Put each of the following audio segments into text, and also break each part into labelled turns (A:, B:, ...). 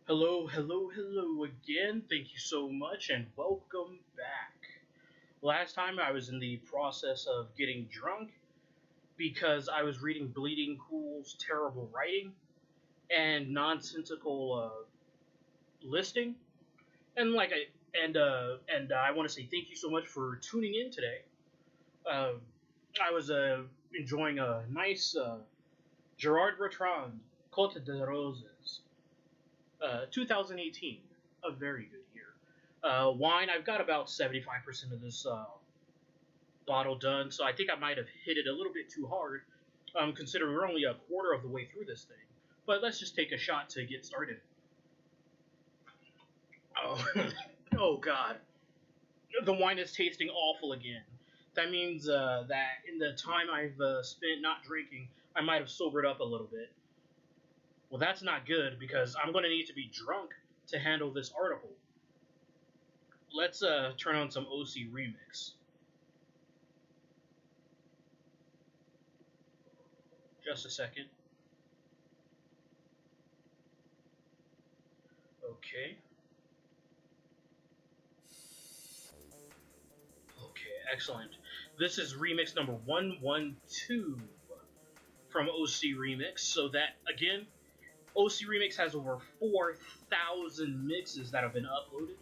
A: Hello, hello, hello again. Thank you so much and welcome back. Last time I was in the process of getting drunk because I was reading Bleeding Cool's terrible writing and nonsensical listing. And I want to say thank you so much for tuning in today. Uh, I was enjoying a nice Gerard Bertrand Côte de Roses 2018, a very good year. Wine, I've got about 75% of this bottle done, so I think I might have hit it a little bit too hard, considering we're only a quarter of the way through this thing. But let's just take a shot to get started. Oh, oh God, the wine is tasting awful again. That means that in the time I've spent not drinking, I might have sobered up a little bit. Well, that's not good because I'm going to need to be drunk to handle this article. Let's turn on some OC Remix. Just a second. Okay. Okay, excellent. This is remix number 112 from OC Remix. So that, again, OC Remix has over 4,000 mixes that have been uploaded.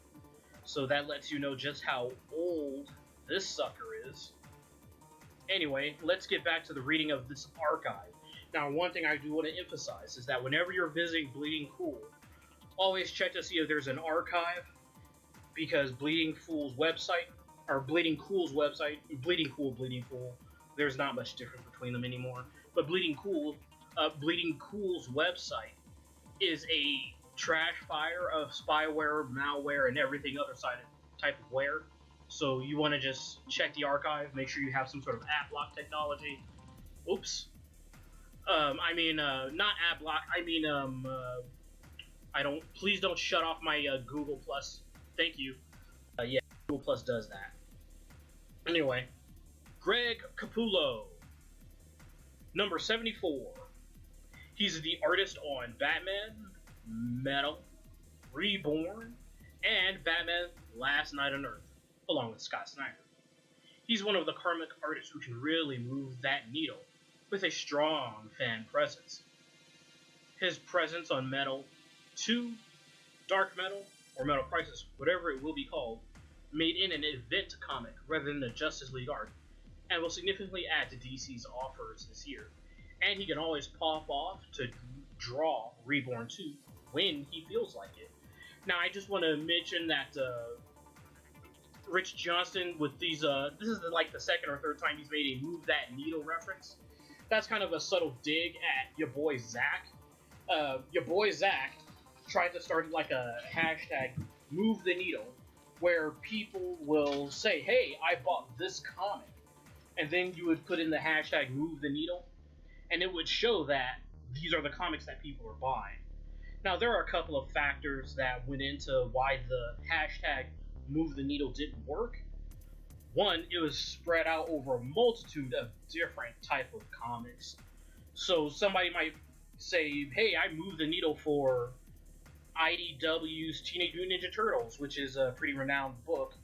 A: So that lets you know just how old this sucker is. Anyway, let's get back to the reading of this archive. Now, one thing I do want to emphasize is that whenever you're visiting Bleeding Cool, always check to see if there's an archive, because Bleeding Cool's website, Bleeding Cool's there's not much difference between them anymore. But Bleeding Cool's website is a trash fire of spyware, malware, and everything other type of ware. So you want to just check the archive, make sure you have some sort of app lock technology. Oops. Not app lock. Please don't shut off my Google Plus. Thank you. Yeah, Google Plus does that. Anyway, Greg Capullo, number 74. He's the artist on Batman, Metal, Reborn, and Batman Last Night on Earth, along with Scott Snyder. He's one of the karmic artists who can really move that needle with a strong fan presence. His presence on Metal 2, Dark Metal, or Metal Crisis, whatever it will be called, made in an event comic rather than a Justice League arc, and will significantly add to DC's offers this year. And he can always pop off to draw Reborn 2 when he feels like it. Now, I just want to mention that Rich Johnston, with these, this is like the second or third time he's made a Move That Needle reference. That's kind of a subtle dig at your boy Zach. Your boy Zach tried to start like a hashtag Move the Needle, where people will say, hey, I bought this comic. And then you would put in the hashtag Move the Needle, and it would show that these are the comics that people are buying. Now, there are a couple of factors that went into why the hashtag Move the Needle didn't work. One, it was spread out over a multitude of different type of comics. So somebody might say, hey, I moved the needle for IDW's Teenage Mutant Ninja Turtles, which is a pretty renowned book.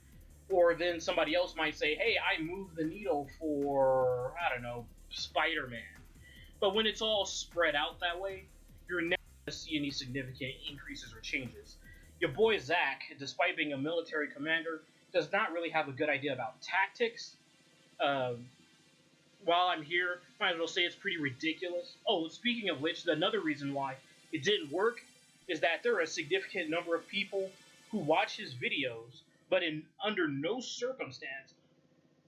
A: Or then somebody else might say, hey, I moved the needle for, I don't know, Spider-Man. But when it's all spread out that way, you're never going to see any significant increases or changes. Your boy Zach, despite being a military commander, does not really have a good idea about tactics. While I'm here, might as well say it's pretty ridiculous. Oh, speaking of which, another reason why it didn't work is that there are a significant number of people who watch his videos, but under no circumstance,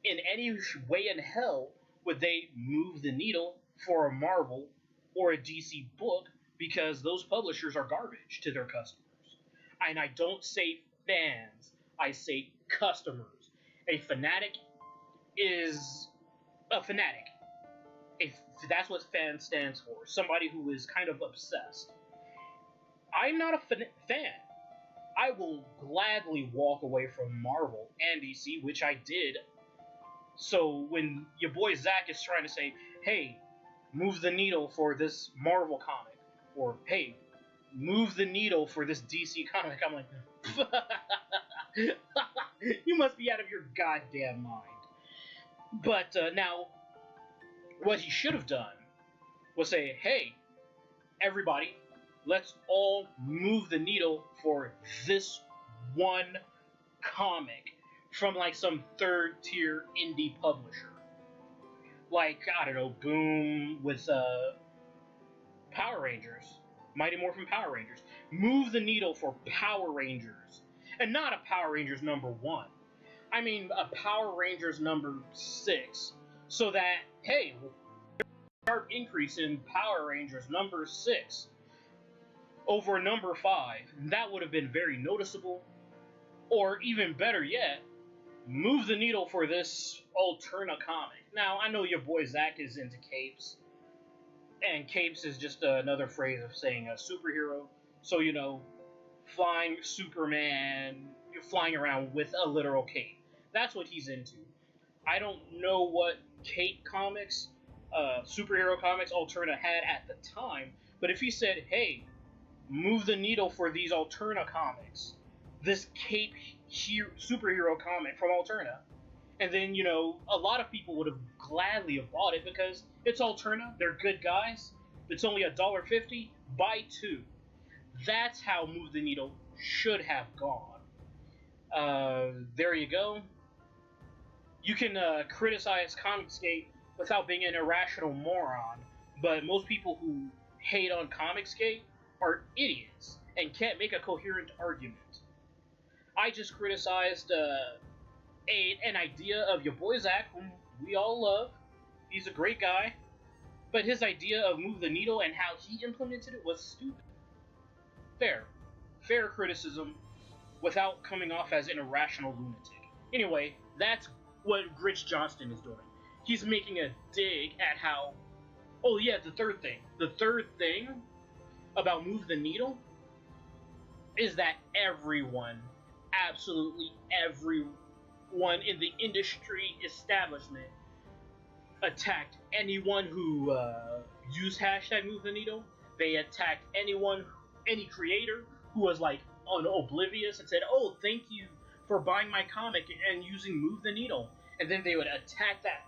A: in any way in hell, would they move the needle for a Marvel or a DC book, because those publishers are garbage to their customers. And I don't say fans, I say customers. A fanatic is a fanatic. That's what fan stands for. Somebody who is kind of obsessed. I'm not a fan. I will gladly walk away from Marvel and DC, which I did. So when your boy Zach is trying to say, hey, move the needle for this Marvel comic, or hey, move the needle for this DC comic. I'm like, you must be out of your goddamn mind. But now, what he should have done was say, hey, everybody, let's all move the needle for this one comic from like some third tier indie publisher. Like, I don't know, Boom with Power Rangers. Mighty Morphin Power Rangers. Move the needle for Power Rangers. And not a Power Rangers #1. I mean a Power Rangers #6. So that, hey, sharp increase in Power Rangers #6 over #5. That would have been very noticeable. Or even better yet, move the needle for this Alterna comic. Now, I know your boy Zach is into capes. And capes is just another phrase of saying a superhero. So, you know, flying Superman, you're flying around with a literal cape. That's what he's into. I don't know what cape comics, superhero comics Alterna had at the time, but if he said, hey, move the needle for these Alterna comics, this cape superhero comic from Alterna, and then, you know, a lot of people would have gladly have bought it because it's Alterna, they're good guys, it's only $1.50, buy 2. That's how Move the Needle should have gone. There you go. You can criticize Comicsgate without being an irrational moron, but most people who hate on Comicsgate are idiots and can't make a coherent argument. I just criticized an idea of your boy Zach, whom we all love. He's a great guy. But his idea of Move the Needle and how he implemented it was stupid. Fair criticism without coming off as an irrational lunatic. Anyway, that's what Rich Johnston is doing. He's making a dig at how... Oh yeah, the third thing. The third thing about Move the Needle is that everyone, absolutely everyone in the industry establishment attacked anyone who used hashtag Move the Needle. They attacked any creator who was like oblivious and said, oh, thank you for buying my comic and using Move the Needle. And then they would attack that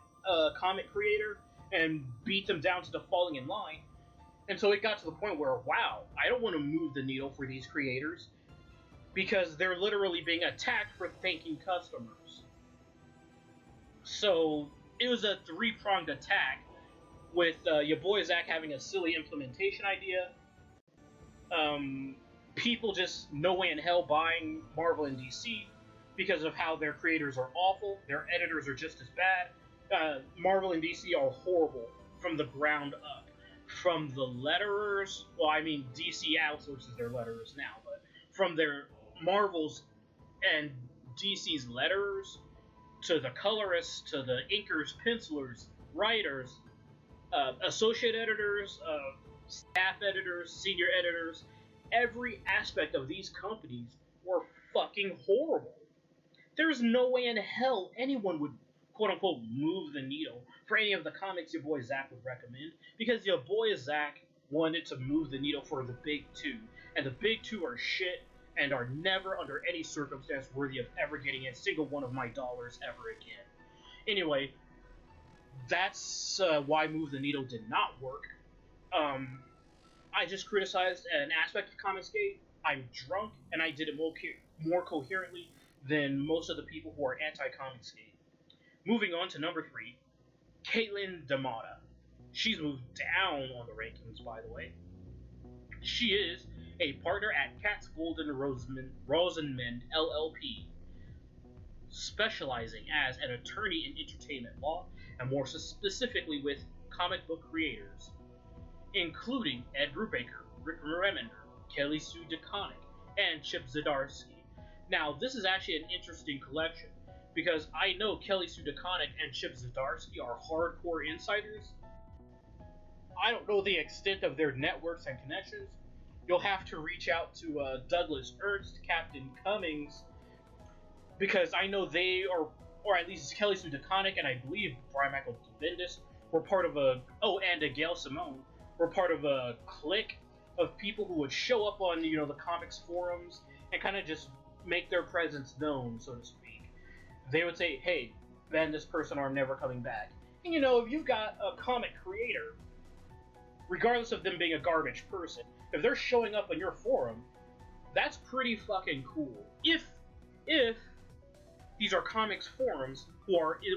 A: comic creator and beat them down to the falling in line. And so it got to the point where, wow, I don't want to move the needle for these creators because they're literally being attacked for thanking customers. So it was a three-pronged attack with your boy Zach having a silly implementation idea, people just no way in hell buying Marvel and DC because of how their creators are awful, their editors are just as bad. Marvel and DC are horrible from the ground up. From the letterers, well, I mean, DC outsources their letterers now, but from their Marvel's and DC's letterers, to the colorists, to the inkers, pencilers, writers, associate editors, staff editors, senior editors, every aspect of these companies were fucking horrible. There's no way in hell anyone would quote-unquote move the needle for any of the comics your boy Zach would recommend, because your boy Zach wanted to move the needle for the big two, and the big two are shit and are never under any circumstance worthy of ever getting a single one of my dollars ever again. Anyway, that's why Move the Needle did not work. I just criticized an aspect of Comicsgate. I'm drunk, and I did it more coherently than most of the people who are anti-Comicsgate. Moving on to number 3, Caitlin D'Amata. She's moved down on the rankings, by the way. She is a partner at Katz Golden Rosenmend LLP, specializing as an attorney in entertainment law, and more specifically with comic book creators, including Ed Brubaker, Rick Remender, Kelly Sue DeConnick, and Chip Zdarsky. Now, this is actually an interesting collection, because I know Kelly Sue DeConnick and Chip Zdarsky are hardcore insiders. I don't know the extent of their networks and connections. You'll have to reach out to Douglas Ernst, Captain Cummings, because I know they are, or at least Kelly Sue DeConnick and I believe Brian Michael Bendis were part of and Gail Simone were part of a clique of people who would show up on, the comics forums and kind of just make their presence known, so to speak. They would say, hey, ban this person or I'm never coming back. And if you've got a comic creator, regardless of them being a garbage person, if they're showing up on your forum, that's pretty fucking cool. If these are comics forums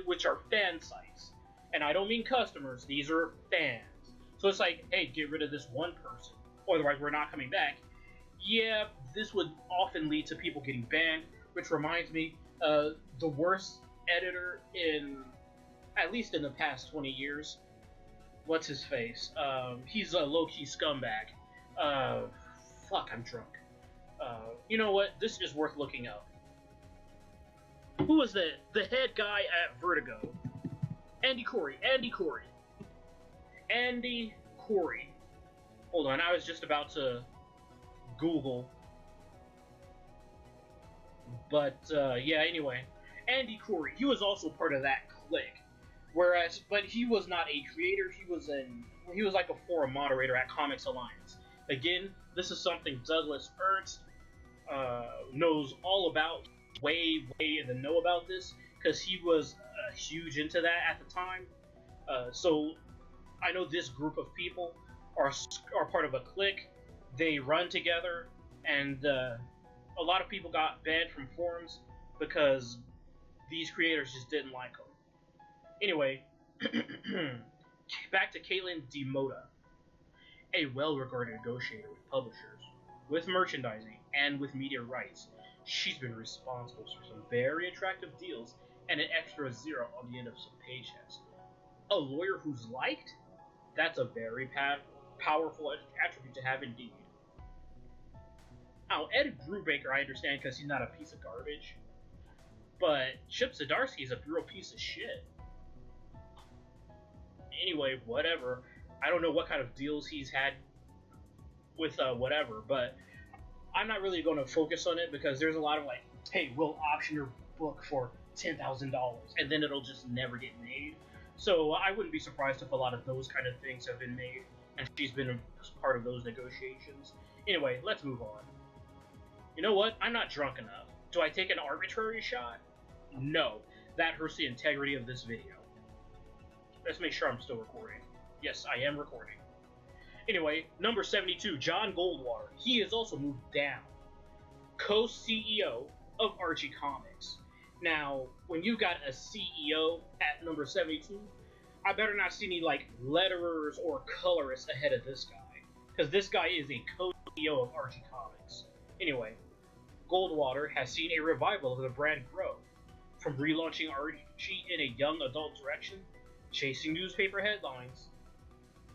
A: which are fan sites, and I don't mean customers, these are fans. So it's like, hey, get rid of this one person, otherwise we're not coming back. Yeah, this would often lead to people getting banned, which reminds me, the worst editor at least in the past 20 years, what's his face? He's a low-key scumbag. Fuck, I'm drunk. You know what? This is worth looking up. Who was the head guy at Vertigo? Andy Corey. Hold on, I was just about to Google. But, yeah, anyway. Andy Corey, he was also part of that clique. But he was not a creator, he was like a forum moderator at Comics Alliance. Again, this is something Douglas Ernst knows all about, way in the know about this, because he was huge into that at the time. So I know this group of people are part of a clique. They run together, and a lot of people got banned from forums because these creators just didn't like them. Anyway, back to Caitlin DeMotta, a well-regarded negotiator with publishers, with merchandising, and with media rights. She's been responsible for some very attractive deals and an extra zero on the end of some paychecks. A lawyer who's liked? That's a very powerful attribute to have indeed. Now, Ed Brubaker I understand because he's not a piece of garbage, but Chip Zdarsky is a real piece of shit. Anyway, whatever. I don't know what kind of deals he's had with whatever, but I'm not really going to focus on it because there's a lot of like, hey, we'll option your book for $10,000, and then it'll just never get made. So I wouldn't be surprised if a lot of those kind of things have been made, and she's been a part of those negotiations. Anyway, let's move on. You know what? I'm not drunk enough. Do I take an arbitrary shot? No. That hurts the integrity of this video. Let's make sure I'm still recording. Yes, I am recording. Anyway, number 72, John Goldwater. He has also moved down. Co-CEO of Archie Comics. Now, when you got a CEO at number 72, I better not see any, like, letterers or colorists ahead of this guy. Because this guy is a co-CEO of Archie Comics. Anyway, Goldwater has seen a revival of the brand grow. From relaunching Archie in a young adult direction, chasing newspaper headlines,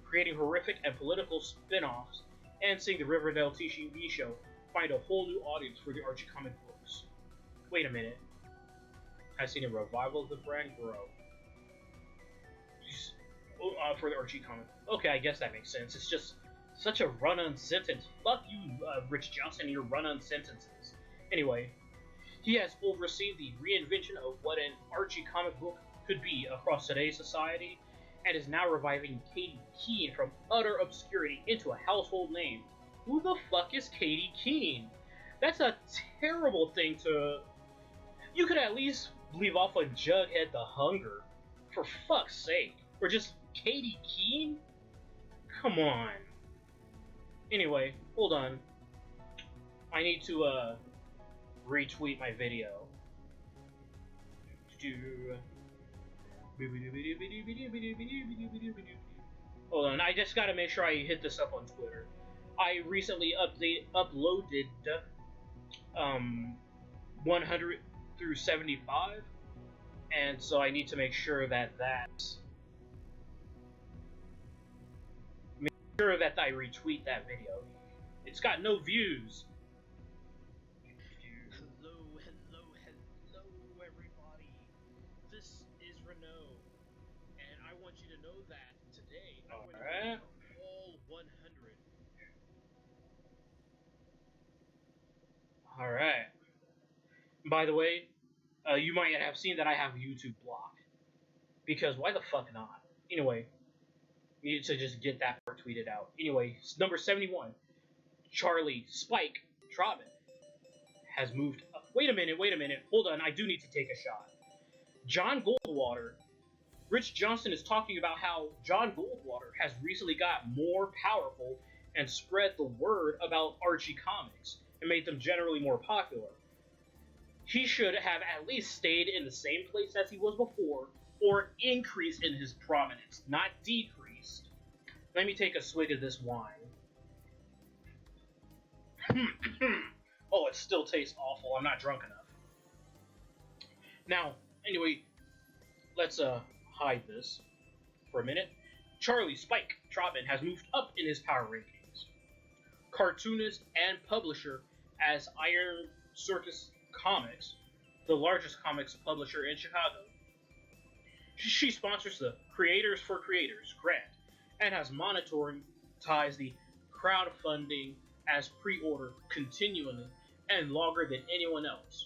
A: creating horrific and political spin-offs, and seeing the Riverdale TV show find a whole new audience for the Archie comic books. Wait a minute. I've seen a revival of the brand grow. For the Archie comic. Okay, I guess that makes sense. It's just such a run-on sentence. Fuck you, Rich Johnston, and your run-on sentences. Anyway, he has overseen the reinvention of what an Archie comic book could be across today's society, and is now reviving Katie Keene from utter obscurity into a household name. Who the fuck is Katie Keene? That's a terrible thing to... You could at least leave off on Jughead the Hunger, for fuck's sake. Or just Katie Keene? Come on. Anyway, hold on. I need to, retweet my video. Hold on, I just gotta make sure I hit this up on Twitter. I recently uploaded 100 through 75, and so I need to make sure that I retweet that video. It's got no views. Hello, everybody. This is Renault, and I want you to know that today I'm going to do all 100. Alright. By the way, you might have seen that I have YouTube blocked. Because why the fuck not? Anyway, needed to just get that part tweeted out. Anyway, number 71. Charlie Spike Trotman has moved up. Wait a minute, hold on, I do need to take a shot. John Goldwater, Rich Johnston is talking about how John Goldwater has recently got more powerful and spread the word about Archie comics and made them generally more popular. He should have at least stayed in the same place as he was before, or increased in his prominence, not decreased. Let me take a swig of this wine. Oh, it still tastes awful. I'm not drunk enough. Now, anyway, let's hide this for a minute. Charlie Spike Trotman has moved up in his power rankings. Cartoonist and publisher as Iron Circus Comics, the largest comics publisher in Chicago. She sponsors the Creators for Creators grant and has monetized the crowdfunding as pre-order continually and longer than anyone else,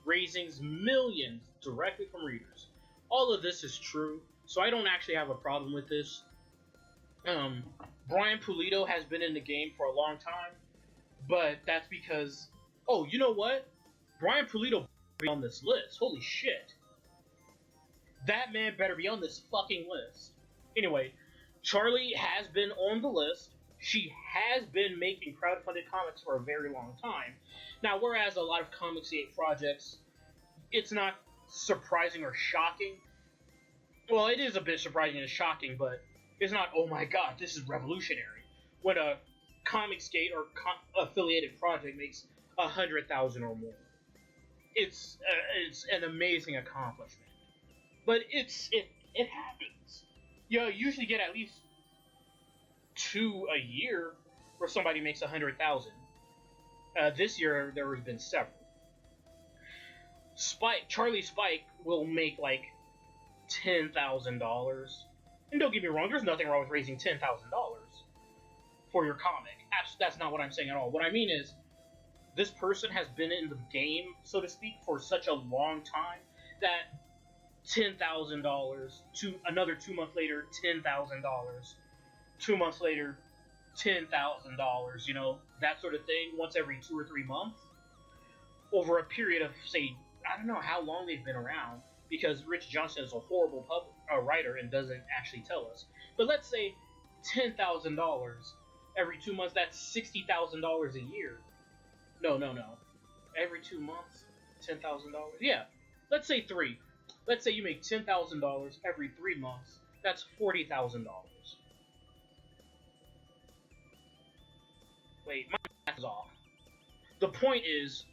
A: raising millions directly from readers. All of this is true, so I don't actually have a problem with this. Brian Pulido has been in the game for a long time, but that's because, oh, you know what? Brian Pulido better be on this list. Holy shit. That man better be on this fucking list. Anyway, Charlie has been on the list. She has been making crowdfunded comics for a very long time. Now, whereas a lot of Comicsgate projects, it's not surprising or shocking. Well, it is a bit surprising and shocking, but it's not, oh my god, this is revolutionary. When a Comicsgate or affiliated project makes 100,000 or more. It's an amazing accomplishment. But it happens. You usually get at least 2 a year where somebody makes 100,000. This year there has been several. Charlie Spike will make like $10,000. And don't get me wrong, there's nothing wrong with raising $10,000 for your comic. That's not what I'm saying at all. What I mean is, this person has been in the game, so to speak, for such a long time that $10,000 to another 2 months later, $10,000, 2 months later, $10,000, you know, that sort of thing, once every 2 or 3 months, over a period of, say, I don't know how long they've been around, because Rich Johnston is a horrible writer and doesn't actually tell us. But let's say $10,000 every 2 months, that's $60,000 a year. No. Every 2 months, $10,000? Yeah. Let's say 3. Let's say you make $10,000 every 3 months. That's $40,000. Wait, my math is off. The point is,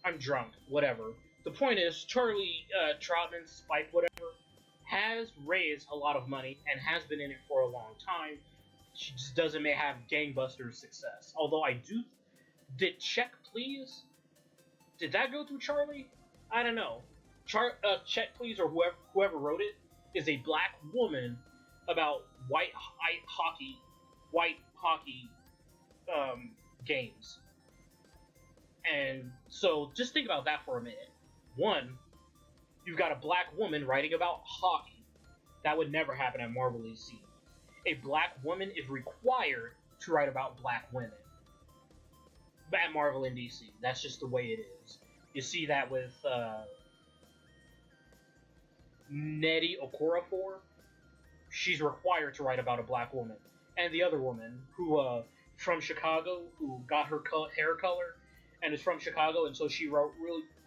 A: I'm drunk, whatever. The point is, Charlie Trotman, Spike, whatever, has raised a lot of money and has been in it for a long time. She just doesn't have gangbusters success. Although I do... Did Check Please? Did that go through Charlie? I don't know. Check Please, or whoever wrote it, is a black woman about white hockey games. And so just think about that for a minute. One, you've got a black woman writing about hockey. That would never happen at Marvel DC. A black woman is required to write about black women at Marvel and DC. That's just the way it is. You see that with Nnedi Okorafor. She's required to write about a black woman. And the other woman, who from Chicago, who got her hair color, and is from Chicago, and so she wrote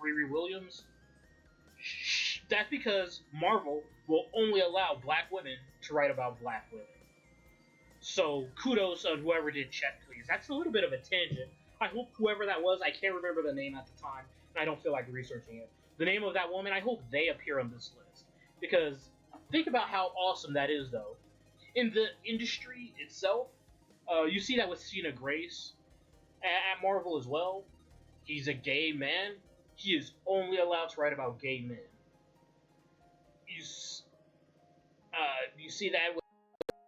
A: Riri Williams. That's because Marvel will only allow black women to write about black women. So kudos on whoever did Check Please. That's a little bit of a tangent. I hope whoever that was, I can't remember the name at the time, and I don't feel like researching it. The name of that woman, I hope they appear on this list. Because think about how awesome that is, though. In the industry itself, you see that with Cena Grace at Marvel as well. He's a gay man. He is only allowed to write about gay men. You see that with...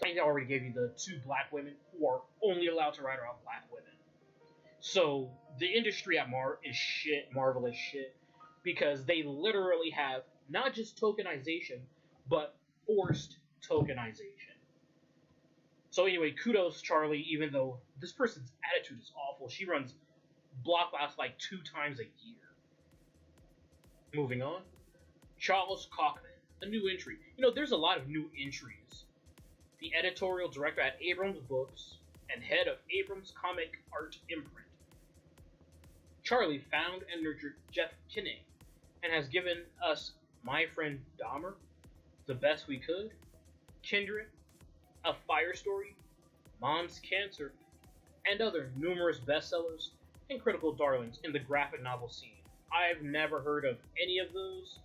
A: I already gave you the 2 black women who are only allowed to write about black women. So, the industry at Marvel is shit, because they literally have not just tokenization, but forced tokenization. So anyway, kudos Charlie, even though this person's attitude is awful. She runs block outs like 2 times a year. Moving on. Charles Cockman, a new entry. You know, there's a lot of new entries. The editorial director at Abrams Books and head of Abrams Comic Art Imprint. Charlie found and nurtured Jeff Kinney and has given us My Friend Dahmer, The Best We Could, Kindred, A Fire Story, Mom's Cancer, and other numerous bestsellers and critical darlings in the graphic novel scene. I've never heard of any of those.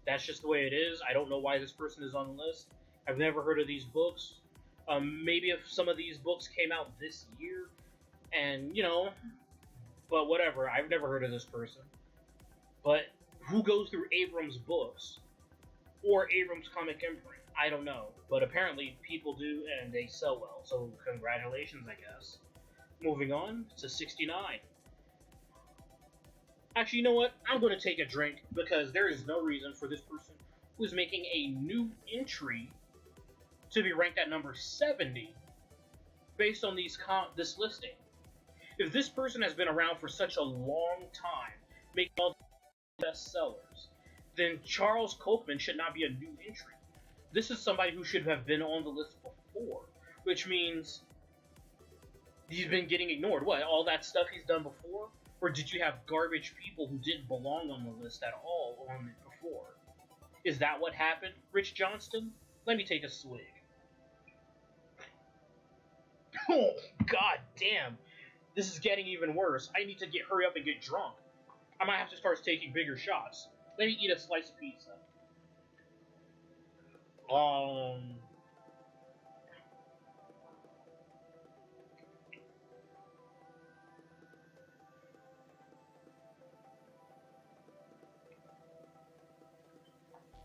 A: That's just the way it is. I don't know why this person is on the list. I've never heard of these books. Maybe if some of these books came out this year, and, you know, but whatever. I've never heard of this person. But who goes through Abrams Books or Abrams Comic Imprint? I don't know. But apparently people do, and they sell well. So congratulations, I guess. Moving on to 69. Actually, you know what? I'm going to take a drink because there is no reason for this person who is making a new entry to be ranked at number 70 based on this listing. If this person has been around for such a long time, making all the bestsellers, then Charles Cockman should not be a new entry. This is somebody who should have been on the list before, which means he's been getting ignored. What, all that stuff he's done before? Or did you have garbage people who didn't belong on the list at all on it before? Is that what happened, Rich Johnston? Let me take a swig. Oh, god damn. This is getting even worse. I need to hurry up and get drunk. I might have to start taking bigger shots. Let me eat a slice of pizza.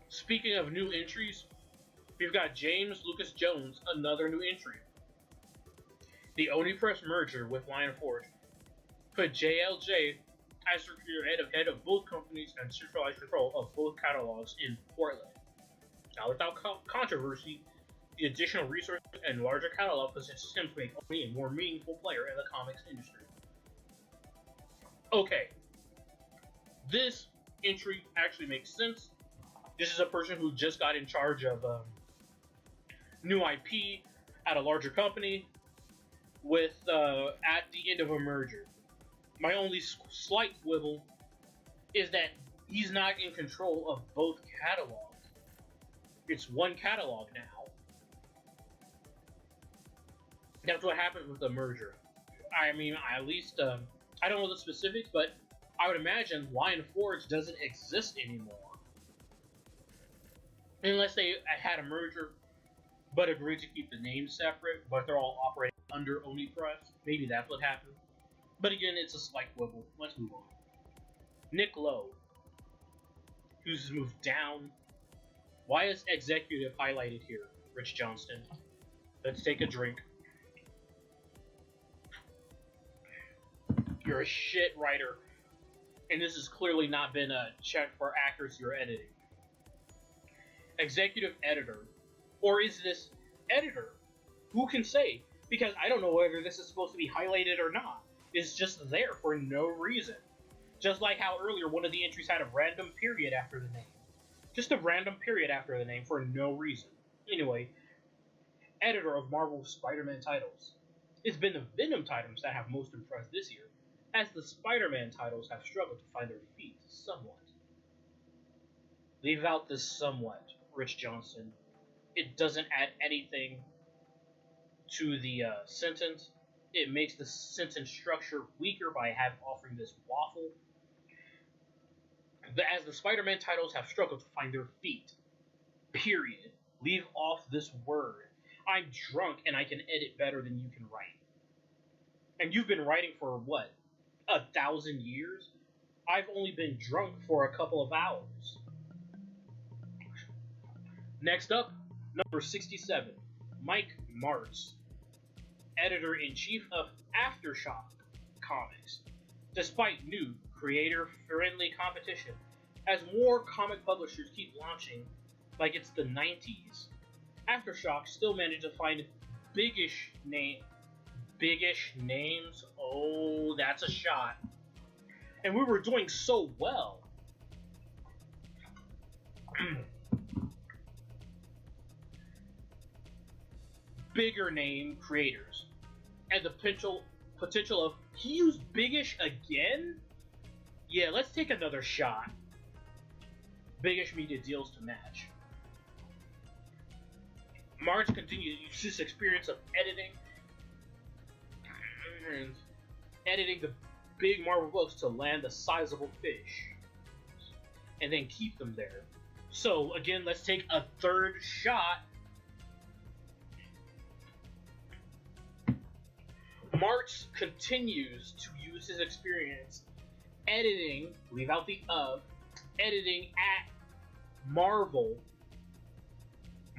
A: Speaking of new entries, we've got James Lucas Jones, another new entry. The Oni Press merger with Lion Forge put JLJ as the head of both companies and centralized control of both catalogs in Portland. Now, without controversy, the additional resources and larger catalog positions him to make Oni a more meaningful player in the comics industry. Okay, this entry actually makes sense. This is a person who just got in charge of new IP at a larger company with at the end of a merger. My only slight quibble is that he's not in control of both catalogs. It's one catalog now. That's what happened with the merger. I mean, at least, I don't know the specifics, but I would imagine Lion Forge doesn't exist anymore. Unless they had a merger, but agreed to keep the names separate, but they're all operating under Oni Press. Maybe that's what happened. But again, it's a slight quibble. Let's move on. Nick Lowe, who's moved down. Why is executive highlighted here, Rich Johnston? Let's take a drink. You're a shit writer, and this has clearly not been a check for accuracy or editing. Executive editor, or is this editor? Who can say? Because I don't know whether this is supposed to be highlighted or not. It's just there for no reason. Just like how earlier one of the entries had a random period after the name. Just a random period after the name for no reason. Anyway, editor of Marvel's Spider-Man titles. It's been the Venom titles that have most impressed this year, as the Spider-Man titles have struggled to find their feet somewhat. Leave out this somewhat, Rich Johnston. It doesn't add anything to the sentence. It makes the sentence structure weaker by offering this waffle. As the Spider-Man titles have struggled to find their feet. Period. Leave off this word. I'm drunk and I can edit better than you can write. And you've been writing for what? 1,000 years? I've only been drunk for a couple of hours. Next up, number 67, Mike Martz, editor-in-chief of Aftershock Comics. Despite new, creator-friendly competition, as more comic publishers keep launching like it's the 90s, Aftershock still managed to find biggish names. Oh, that's a shot. And we were doing so well. Bigger name creators. And the potential of, he used biggish again? Yeah, let's take another shot. Biggish media deals to match. March continues to use this experience of editing the big Marvel books to land a sizable fish, and then keep them there. So again, let's take a third shot. March continues to use his experience editing, leave out the of, editing at Marvel.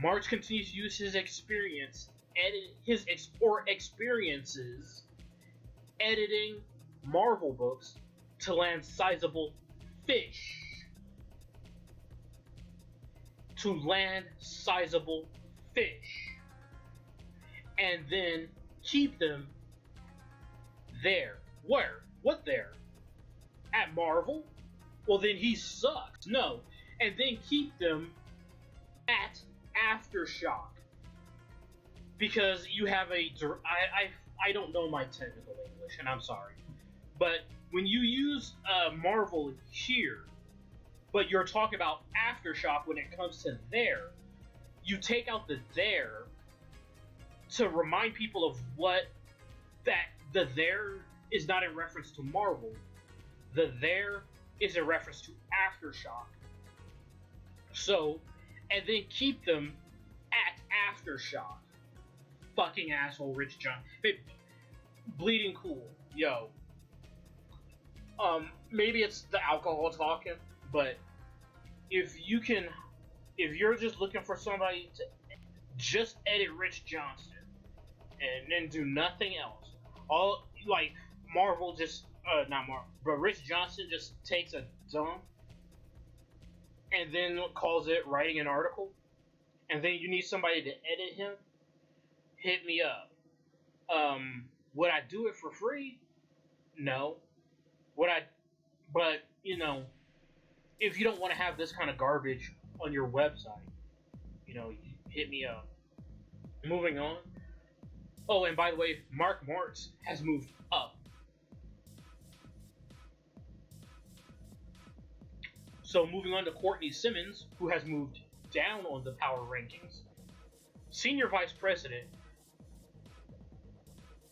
A: March continues to use his experience, experiences editing Marvel books to land sizable fish. To land sizable fish. And then keep them there. Where? What there? At Marvel? Well, then he sucks. No. And then keep them at Aftershock. Because you have a... I don't know my technical English, and I'm sorry. But when you use Marvel here, but you're talking about Aftershock when it comes to there, you take out the there to remind people of what that the there is not in reference to Marvel. The there is in reference to Aftershock. So, and then keep them at Aftershock. Fucking asshole, Rich Johnston. Hey, Bleeding Cool, yo. Maybe it's the alcohol talking, but if you're just looking for somebody to just edit Rich Johnston and then do nothing else, all like Marvel just not Marvel, but Rich Johnston just takes a dump and then calls it writing an article, and then you need somebody to edit him, hit me up. Would I do it for free? No. But you know, if you don't want to have this kind of garbage on your website, you know, hit me up. Moving on. Oh, and by the way, Mark Martz has moved up. So moving on to Courtney Simmons, who has moved down on the power rankings. Senior Vice President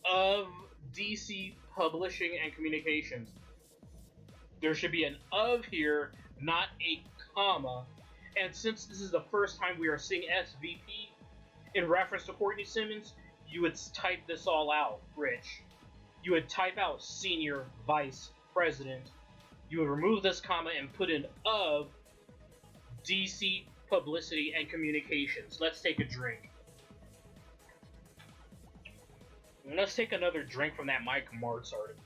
A: of DC Publishing and Communications. There should be an of here, not a comma. And since this is the first time we are seeing SVP in reference to Courtney Simmons, you would type this all out, Rich. You would type out Senior Vice President. You would remove this comma and put in of DC Publicity and Communications. Let's take a drink. Let's take another drink from that Mike Martz article,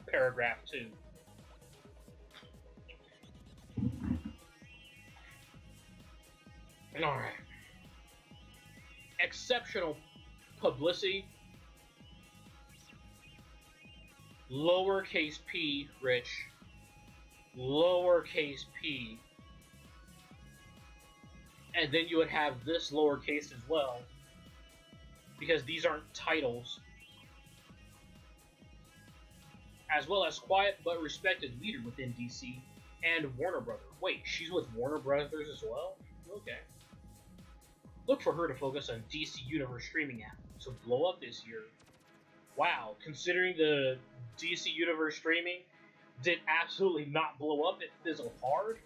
A: paragraph 2. Alright. Exceptional publicity. Lowercase p, Rich. Lowercase p. And then you would have this lowercase as well, because these aren't titles. As well as quiet but respected leader within DC and Warner Brothers. Wait, she's with Warner Brothers as well? Okay. Look for her to focus on DC Universe streaming app to blow up this year. Wow, considering the DC Universe streaming did absolutely not blow up, it fizzled hard,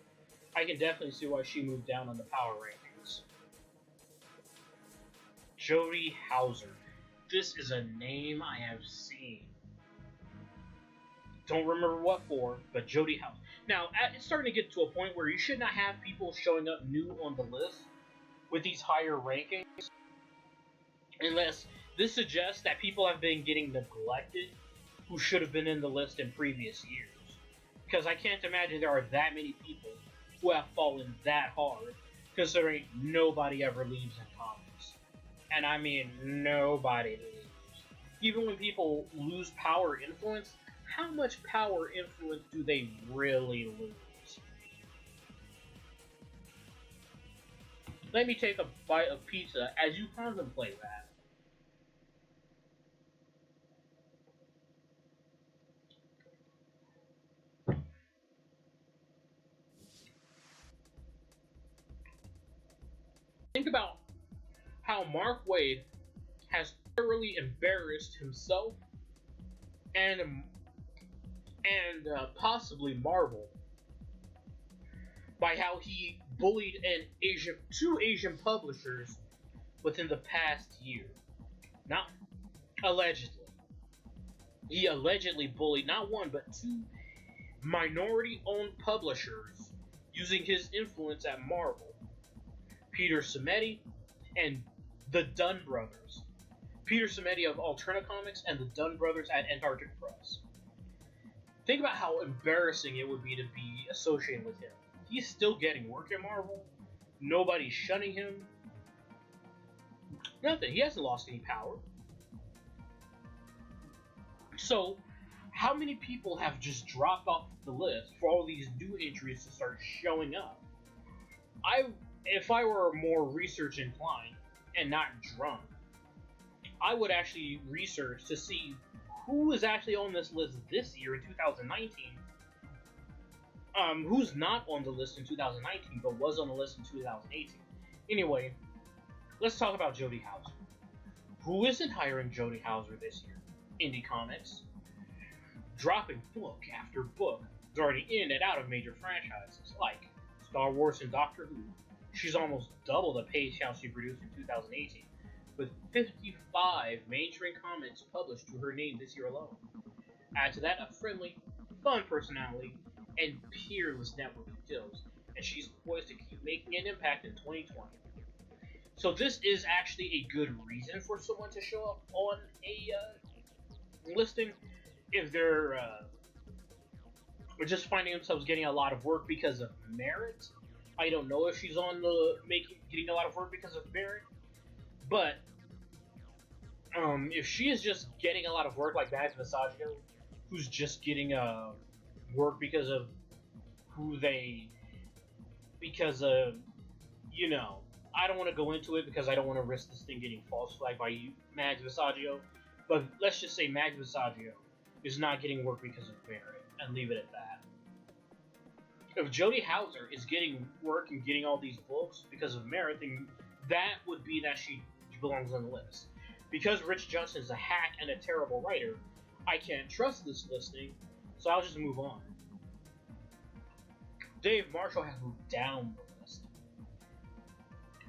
A: I can definitely see why she moved down on the power rankings. Jody Hauser. This is a name I have seen. Don't remember what for, but Jody Hauser. Now, it's starting to get to a point where you should not have people showing up new on the list with these higher rankings, unless this suggests that people have been getting neglected who should have been in the list in previous years. Because I can't imagine there are that many people who have fallen that hard, considering nobody ever leaves in comics. And I mean, nobody loses. Even when people lose power influence, how much power influence do they really lose? Let me take a bite of pizza as you contemplate that. Think about how Mark Wade has thoroughly embarrassed himself and possibly Marvel by how he bullied two Asian publishers within the past year. Not allegedly. He allegedly bullied not one but two minority-owned publishers using his influence at Marvel. Peter Simeti and the Dunn brothers. Peter Simeti of Alterna Comics and the Dunn brothers at Antarctic Press. Think about how embarrassing it would be to be associated with him. He's still getting work at Marvel. Nobody's shunning him. Nothing. He hasn't lost any power. So, how many people have just dropped off the list for all these new entries to start showing up? If I were more research inclined and not drunk, I would actually research to see who is actually on this list this year in 2019. Who's not on the list in 2019 but was on the list in 2018. Anyway, let's talk about Jody Houser. Who isn't hiring Jody Houser this year? Indie Comics. Dropping book after book, darting in and out of major franchises like Star Wars and Doctor Who. She's almost double the page count she produced in 2018, with 55 mainstream comics published to her name this year alone. Add to that a friendly, fun personality, and peerless network of deals, and she's poised to keep making an impact in 2020. So this is actually a good reason for someone to show up on a listing if they're just finding themselves getting a lot of work because of merit. I don't know if she's on the getting a lot of work because of merit, but if she is just getting a lot of work like Max Visaggio, who's just getting work because of you know, I don't want to go into it because I don't want to risk this thing getting false flagged by Max Visaggio, but let's just say Max Visaggio is not getting work because of merit, and leave it at that. If Jody Houser is getting work and getting all these books because of merit, then that would be that she belongs on the list. Because Rich Johnston is a hack and a terrible writer, I can't trust this listing, so I'll just move on. Dave Marshall has moved down the list.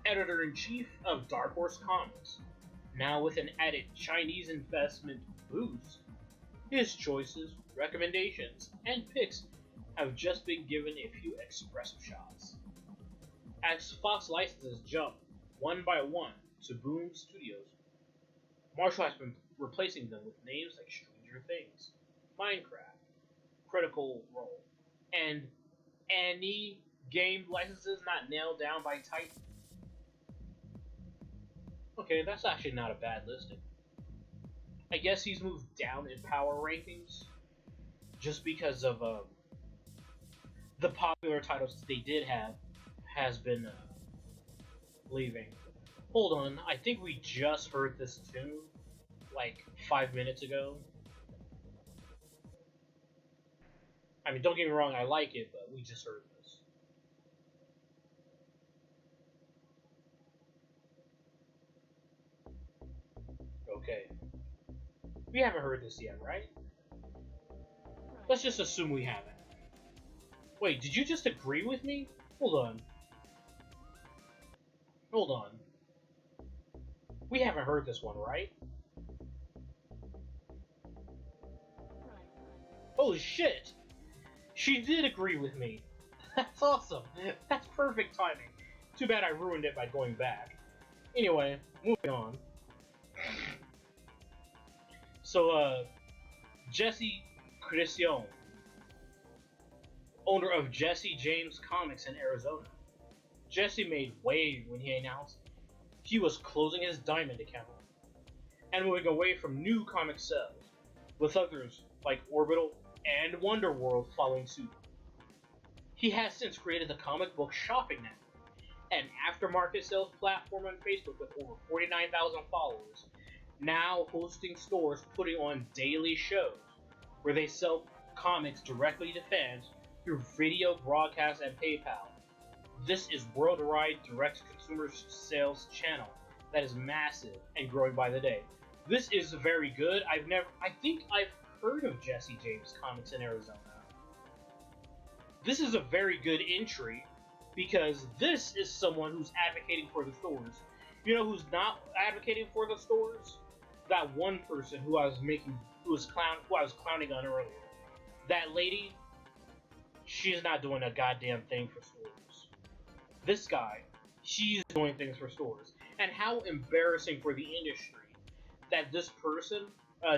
A: Editor-in-Chief of Dark Horse Comics, now with an added Chinese investment boost, his choices, recommendations, and picks have just been given a few espresso shots. As Fox licenses jump one by one to Boom Studios, Marshall has been replacing them with names like Stranger Things, Minecraft, Critical Role, and any game licenses not nailed down by Titan. Okay, that's actually not a bad listing. I guess he's moved down in power rankings just because of the popular titles they did have has been leaving. Hold on, I think we just heard this tune like 5 minutes ago. I mean, don't get me wrong, I like it, but we just heard this. Okay. We haven't heard this yet, right? Let's just assume we haven't. Wait, did you just agree with me? Hold on. Hold on. We haven't heard this one, right? Holy shit! She did agree with me. That's awesome. That's perfect timing. Too bad I ruined it by going back. Anyway, moving on. So, Jesse Cristione, owner of Jesse James Comics in Arizona. Jesse made waves when he announced he was closing his Diamond account and moving away from new comic sales, with others like Orbital and Wonderworld following suit. He has since created the Comic Book Shopping Network, an aftermarket sales platform on Facebook with over 49,000 followers, now hosting stores putting on daily shows where they sell comics directly to fans through video broadcast and PayPal. This is worldwide direct-to-consumer sales channel that is massive and growing by the day. This is very good. I think I've heard of Jesse James Comics in Arizona. This is a very good entry because this is someone who's advocating for the stores. You know who's not advocating for the stores? That one person who I was clowning on earlier. That lady, she's not doing a goddamn thing for stores. This guy, she's doing things for stores. And how embarrassing for the industry that this person,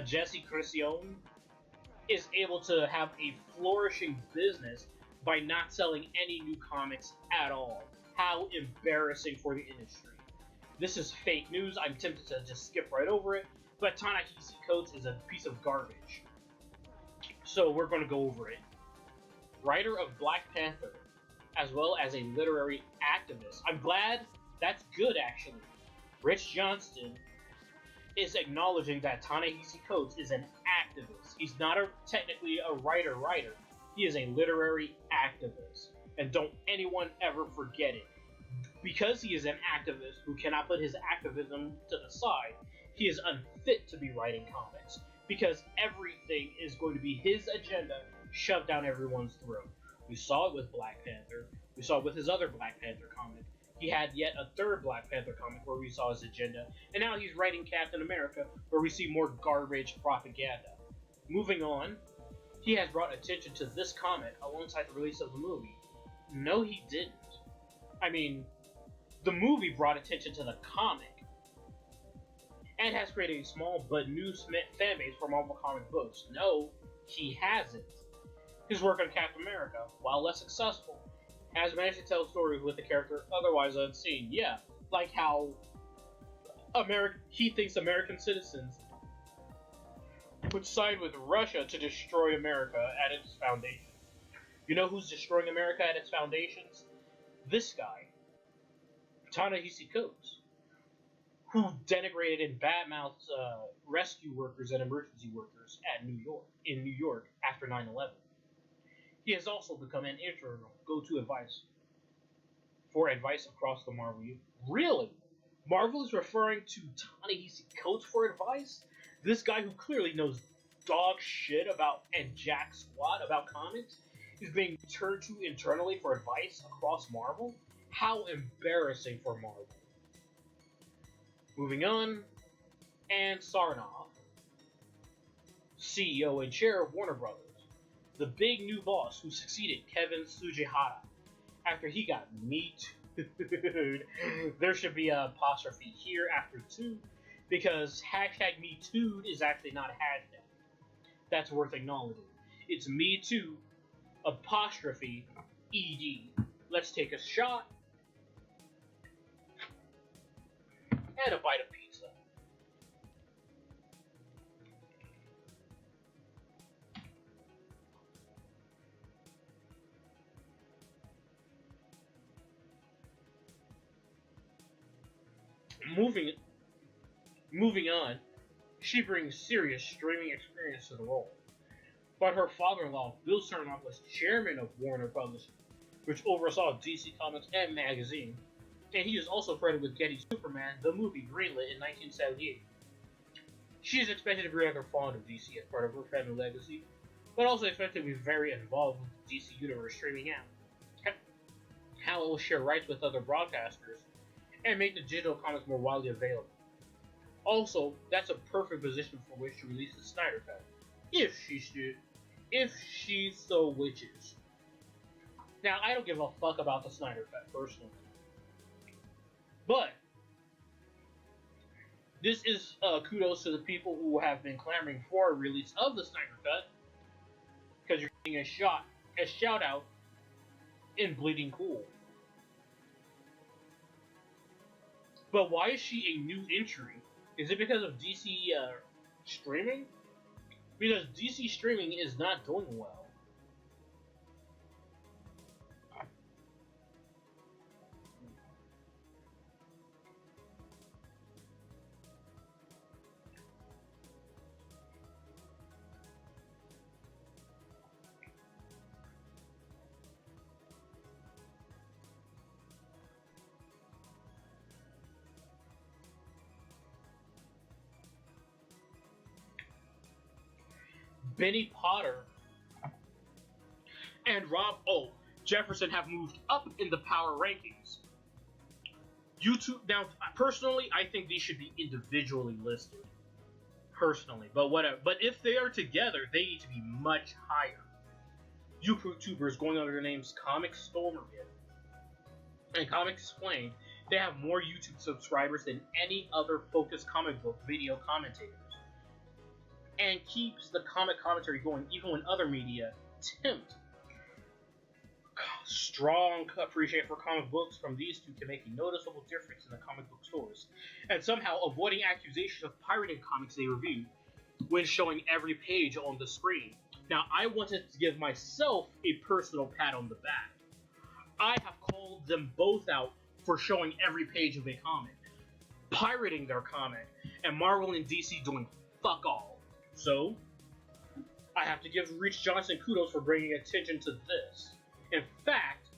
A: Jesse Crisione, is able to have a flourishing business by not selling any new comics at all. How embarrassing for the industry. This is fake news. I'm tempted to just skip right over it, but Ta-Nehisi Coates is a piece of garbage. So we're going to go over it. Writer of Black Panther, as well as a literary activist. I'm glad, that's good actually. Rich Johnston is acknowledging that Ta-Nehisi Coates is an activist. He's not technically a writer. He is a literary activist. And don't anyone ever forget it. Because he is an activist who cannot put his activism to the side, he is unfit to be writing comics. Because everything is going to be his agenda shoved down everyone's throat. We saw it with Black Panther. We saw it with his other Black Panther comic. He had yet a third Black Panther comic where we saw his agenda. And now he's writing Captain America where we see more garbage propaganda. Moving on, he has brought attention to this comic alongside the release of the movie. No, he didn't. I mean, the movie brought attention to the comic and has created a small but new fan base for Marvel comic books. No, he hasn't. His work on Captain America, while less successful, has managed to tell stories with the character otherwise unseen. Yeah, like how he thinks American citizens would side with Russia to destroy America at its foundations. You know who's destroying America at its foundations? This guy, Ta-Nehisi Coates, who denigrated and badmouthed rescue workers and emergency workers in New York after 9/11. He has also become an internal go-to advice across the Marvel universe. Really? Marvel is referring to Ta-Nehisi Coates for advice? This guy who clearly knows dog shit about and jack squat about comics is being turned to internally for advice across Marvel? How embarrassing for Marvel. Moving on, and Sarnoff, CEO and chair of Warner Brothers, the big new boss who succeeded Kevin Tsujihara after he got Me Too'd. There should be an apostrophe here after two, because hashtag Me Too'd is actually not a hashtag. That's worth acknowledging. It's Me Too apostrophe ED. Let's take a shot and a bite of pizza. Moving on, she brings serious streaming experience to the role. But her father-in-law, Bill Sarnoff, was chairman of Warner Publishing, which oversaw DC Comics and Magazine, and he is also credited with getting Superman, the movie, greenlit in 1978. She is expected to be rather fond of DC as part of her family legacy, but also expected to be very involved with the DC Universe streaming out, how it will share rights with other broadcasters, and make the digital comics more widely available. Also, that's a perfect position for which to release the Snyder Cut, if she so wishes. Now, I don't give a fuck about the Snyder Cut, personally. But this is kudos to the people who have been clamoring for a release of the Snyder Cut, because you're getting a shout out in Bleeding Cool. But why is she a new entry? Is it because of DC streaming? Because DC streaming is not doing well. Benny Potter and Rob Jefferson have moved up in the power rankings. YouTube now, personally, I think these should be individually listed. Personally, but whatever. But if they are together, they need to be much higher. YouTubers going under their names Comic Stormerman and Comic Explained, they have more YouTube subscribers than any other focused comic book video commentators, and keeps the comic commentary going even when other media tempt. Strong appreciation for comic books from these two can make a noticeable difference in the comic book stores, and somehow avoiding accusations of pirating comics they review when showing every page on the screen. Now, I wanted to give myself a personal pat on the back. I have called them both out for showing every page of a comic, pirating their comic, and Marvel and DC doing fuck all. So, I have to give Rich Johnston kudos for bringing attention to this. In fact,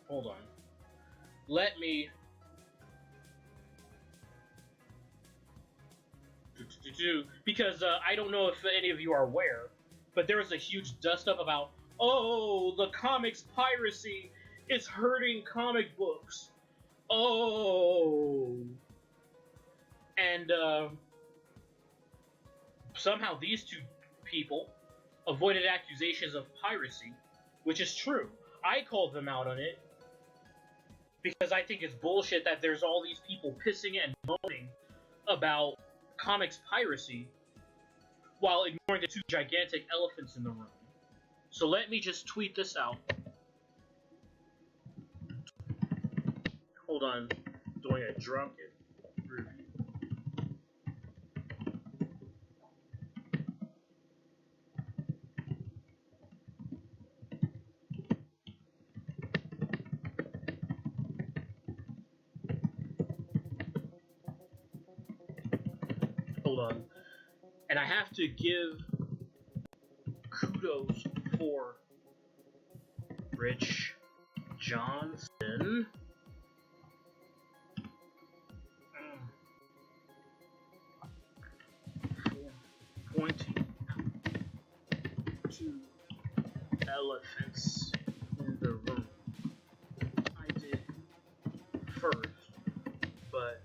A: hold on. Let me because I don't know if any of you are aware, but there was a huge dust-up about, oh, the comics piracy is hurting comic books. Oh. And somehow these two people avoided accusations of piracy, which is true. I called them out on it because I think it's bullshit that there's all these people pissing and moaning about comics piracy while ignoring the two gigantic elephants in the room. So let me just tweet this out. Hold on, doing a Drunken review. Hold on. And I have to give kudos for Rich Johnston. For pointing to elephants in the room. I did first, but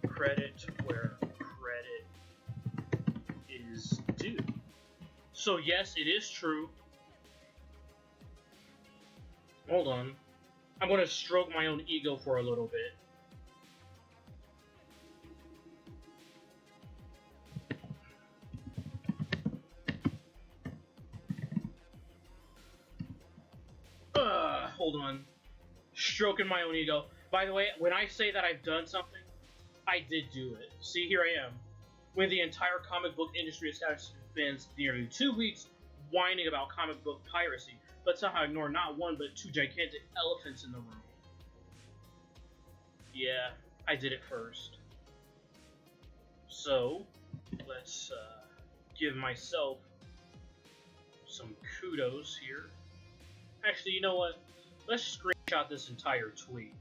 A: credit where credit is due. So yes, it is true. Hold on. I'm going to stroke my own ego for a little bit. Hold on. Stroking my own ego. By the way, when I say that I've done something, I did do it. See, here I am. When the entire comic book industry has spent nearly 2 weeks whining about comic book piracy, but somehow ignore not one but two gigantic elephants in the room. Yeah, I did it first. So, let's give myself some kudos here. Actually, you know what? Let's screenshot this entire tweet.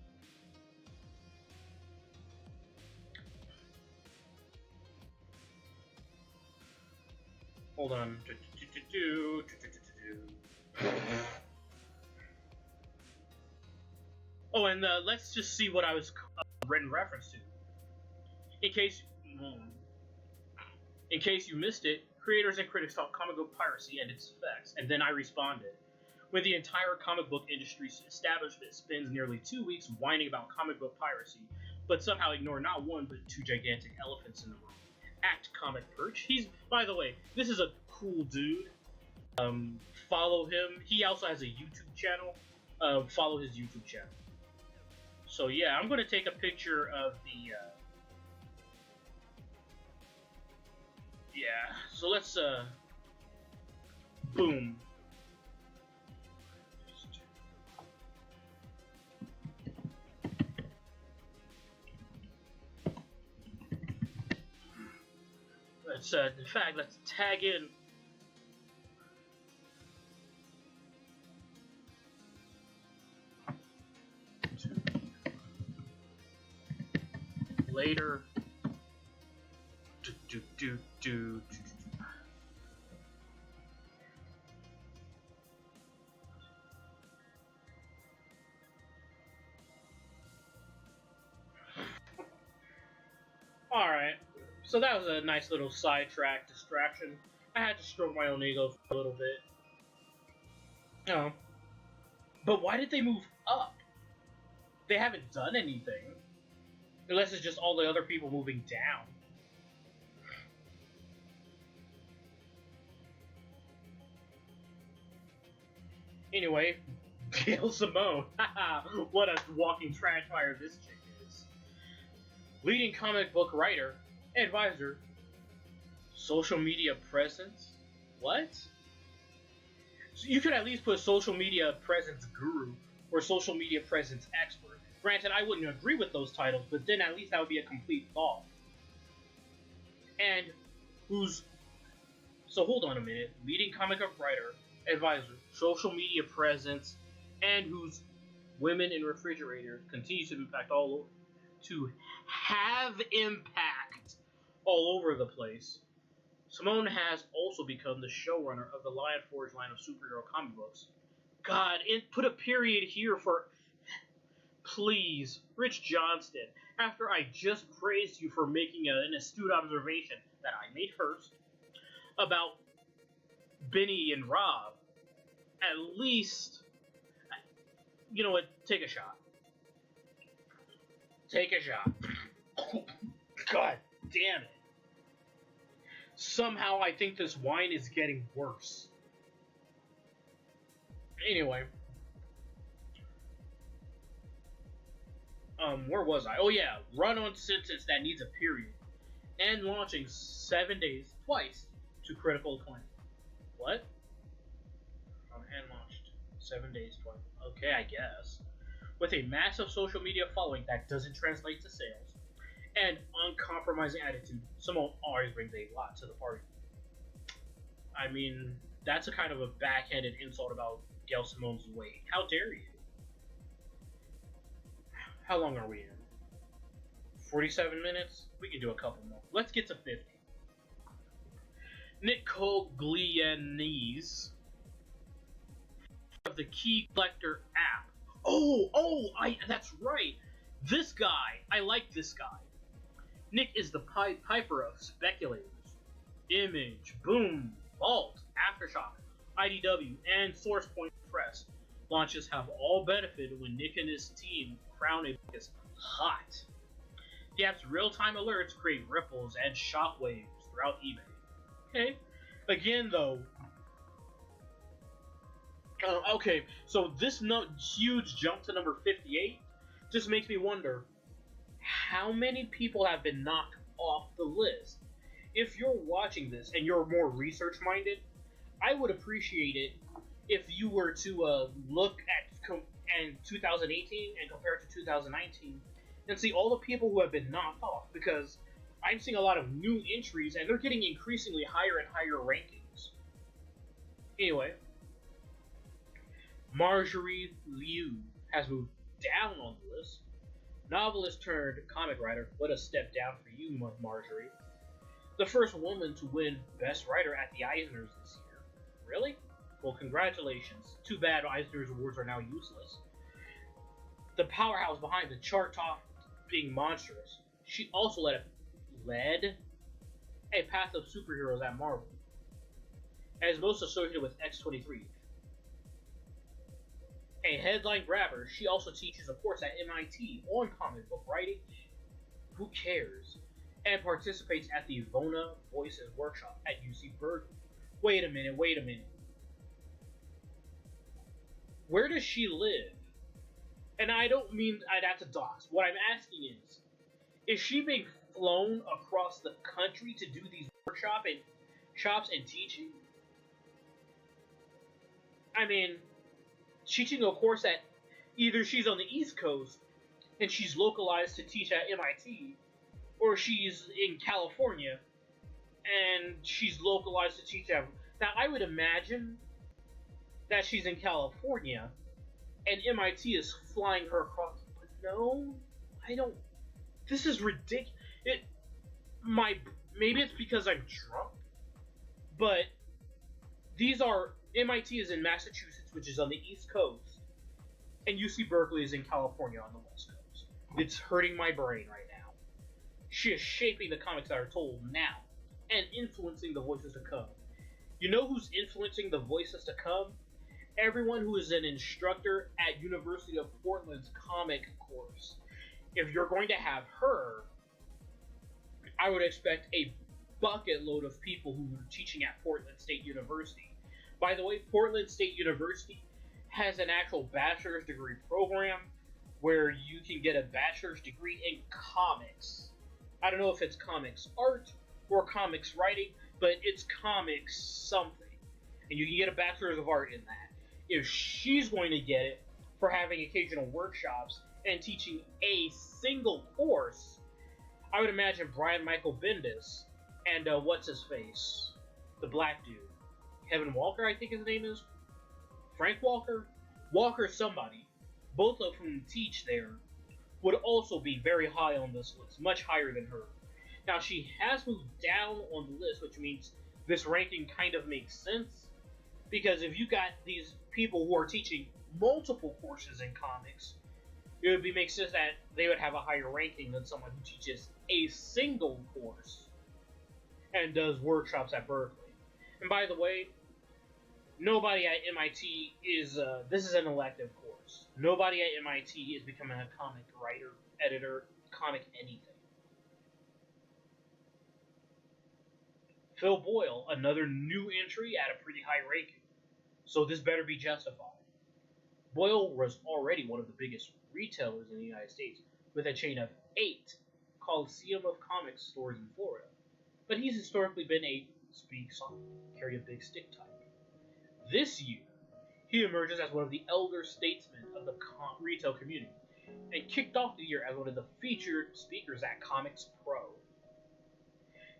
A: Hold on. Oh, and let's just see what I was written reference to. In case you missed it, creators and critics talk comic book piracy and its effects, and then I responded. When the entire comic book industry establishment spends nearly 2 weeks whining about comic book piracy, but somehow ignore not one but two gigantic elephants in the room. Act Comic Perch. By the way, this is a cool dude. Follow him. He also has a YouTube channel. Follow his YouTube channel. So yeah, I'm gonna take a picture of the. Yeah. So let's boom. Let's in fact let's tag in. Later. Do. All right. So that was a nice little sidetrack distraction. I had to stroke my own ego for a little bit. No. But why did they move up? They haven't done anything. Unless it's just all the other people moving down. Anyway, Gail Simone. What a walking trash fire this chick is. Leading comic book writer, advisor, social media presence. What? So you could at least put social media presence guru or social media presence expert. Granted, I wouldn't agree with those titles, but then at least that would be a complete thought. And who's... So hold on a minute. Leading comic book writer, advisor, social media presence, and whose women in refrigerator continues to impact all over, to have impact all over the place. Simone has also become the showrunner of the Lion Forge line of superhero comic books. God, put a period here for... Please, Rich Johnston, after I just praised you for making an astute observation that I made first about Benny and Rob, at least, you know what, take a shot. Take a shot. God damn it. Somehow I think this wine is getting worse. Anyway. Where was I? Oh yeah, run-on sentence that needs a period. And launching 7 days, twice, to critical acclaim. What? And launched 7 days, twice. Okay, I guess. With a massive social media following that doesn't translate to sales, and uncompromising attitude, Simone always brings a lot to the party. I mean, that's a kind of a backhanded insult about Gail Simone's weight. How dare you? How long are we in? 47 minutes? We can do a couple more. Let's get to 50. Nick Coglianese of the Key Collector app. That's right. This guy, I like this guy. Nick is the Piper of speculators. Image, Boom, Vault, Aftershock, IDW, and SourcePoint Press launches have all benefited when Nick and his team crown a book as hot. The app's real-time alerts create ripples and shockwaves throughout eBay. Okay. Again, though. Okay, so this huge jump to number 58 just makes me wonder how many people have been knocked off the list. If you're watching this and you're more research-minded, I would appreciate it if you were to look at 2018 and compare it to 2019 and see all the people who have been knocked off, because I'm seeing a lot of new entries and they're getting increasingly higher and higher rankings. Anyway, Marjorie Liu has moved down on the list. Novelist turned comic writer. What a step down for you, Marjorie. The first woman to win Best Writer at the Eisners this year. Really? Well, congratulations. Too bad Eisner's awards are now useless. The powerhouse behind the chart-topping Monstrous. She also led a path of superheroes at Marvel, and is most associated with X-23. A headline grabber, she also teaches a course at MIT on comic book writing. Who cares? And participates at the Vona Voices Workshop at UC Berkeley. Wait a minute. where does she live? And I don't mean I'd have to dox. What I'm asking is she being flown across the country to do these shops and teaching? I mean, teaching a course at either she's on the East Coast and she's localized to teach at MIT, or she's in California and she's localized to teach at. Now, I would imagine that she's in California and MIT is flying her across. But no, I don't. This is ridiculous. Maybe it's because I'm drunk, but these are MIT is in Massachusetts, which is on the East Coast, and UC Berkeley is in California on the West Coast. It's hurting my brain right now. She is shaping the comics that are told now and influencing the voices to come. You know who's influencing the voices to come? Everyone who is an instructor at University of Portland's comic course. If you're going to have her, I would expect a bucket load of people who are teaching at Portland State University. By the way, Portland State University has an actual bachelor's degree program where you can get a bachelor's degree in comics. I don't know if it's comics art or comics writing, but it's comics something. And you can get a bachelor's of art in that. If she's going to get it for having occasional workshops and teaching a single course, I would imagine Brian Michael Bendis and what's his face? The black dude. Kevin Walker, I think his name is. Frank Walker? Walker somebody. Both of whom teach there would also be very high on this list, much higher than her. Now, she has moved down on the list, which means this ranking kind of makes sense, because if you got these people who are teaching multiple courses in comics, it would make sense that they would have a higher ranking than someone who teaches a single course and does workshops at Berkeley. And by the way, nobody at MIT is, this is an elective course. Nobody at MIT is becoming a comic writer, editor, comic anything. Phil Boyle, another new entry at a pretty high ranking, so this better be justified. Boyle was already one of the biggest retailers in the United States, with a chain of 8 Coliseum of Comics stores in Florida, but he's historically been a speak song, carry a big stick type. This year, he emerges as one of the elder statesmen of the retail community, and kicked off the year as one of the featured speakers at Comics Pro.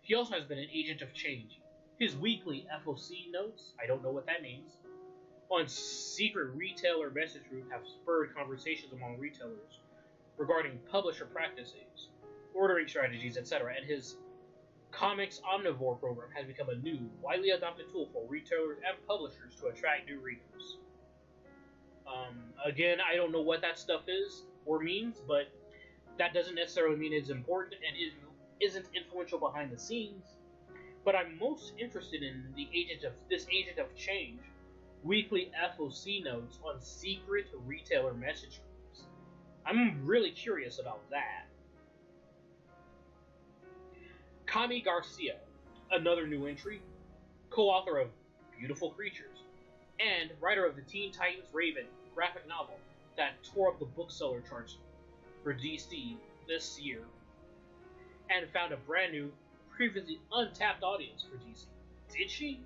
A: He also has been an agent of change. His weekly FOC notes, I don't know what that means, on secret retailer message group have spurred conversations among retailers regarding publisher practices, ordering strategies, etc., and his Comics Omnivore program has become a new, widely adopted tool for retailers and publishers to attract new readers. Again, I don't know what that stuff is or means, but that doesn't necessarily mean it's important and isn't influential behind the scenes. But I'm most interested in this agent of change, weekly FOC notes on secret retailer message groups. I'm really curious about that. Kami Garcia, another new entry, co-author of Beautiful Creatures, and writer of the Teen Titans Raven graphic novel that tore up the bookseller charts for DC this year, and found a brand new, previously untapped audience for DC. Did she?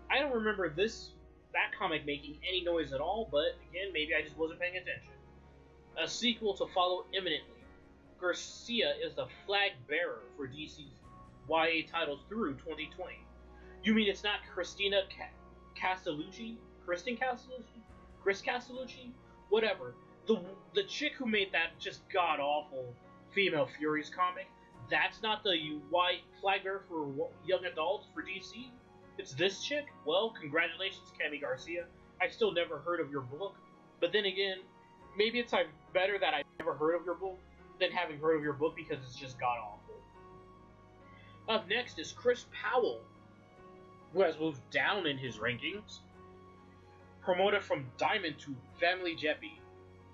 A: I don't remember that comic making any noise at all, but again, maybe I just wasn't paying attention. A sequel to follow imminently. Garcia is the flag bearer for DC's YA titles through 2020. You mean it's not Kristen Castellucci? Chris Castellucci? Whatever. The chick who made that just god-awful Female Furies comic, that's not the white flag bearer for young adults for DC? It's this chick? Well, congratulations, Kami Garcia. I've still never heard of your book. But then again, maybe it's better that I've never heard of your book than having heard of your book because it's just god-awful. Up next is Chris Powell, who has moved down in his rankings. Promoted from Diamond to Family Jeppy,